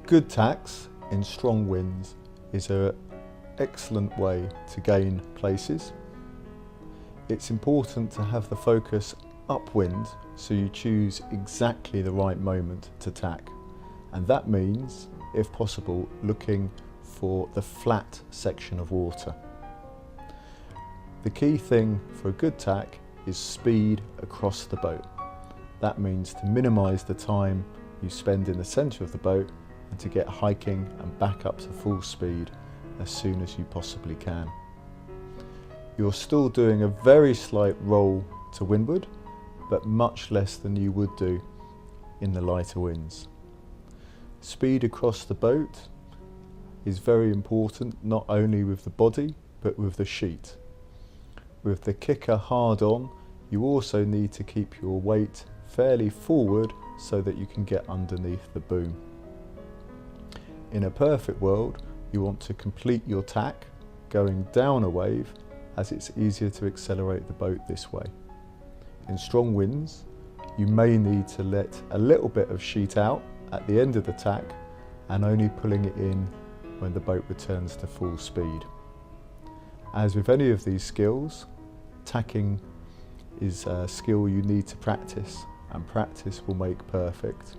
Good tacks in strong winds is an excellent way to gain places. It's important to have the focus upwind so you choose exactly the right moment to tack, and that means, if possible, looking for the flat section of water. The key thing for a good tack is speed across the boat. That means to minimise the time you spend in the centre of the boat and to get hiking and back up to full speed as soon as you possibly can. You're still doing a very slight roll to windward, but much less than you would do in the lighter winds. Speed across the boat is very important, not only with the body but with the sheet. With the kicker hard on, you also need to keep your weight fairly forward so that you can get underneath the boom. In a perfect world, you want to complete your tack going down a wave, as it's easier to accelerate the boat this way. In strong winds, you may need to let a little bit of sheet out at the end of the tack and only pulling it in when the boat returns to full speed. As with any of these skills, tacking is a skill you need to practice, and practice will make perfect.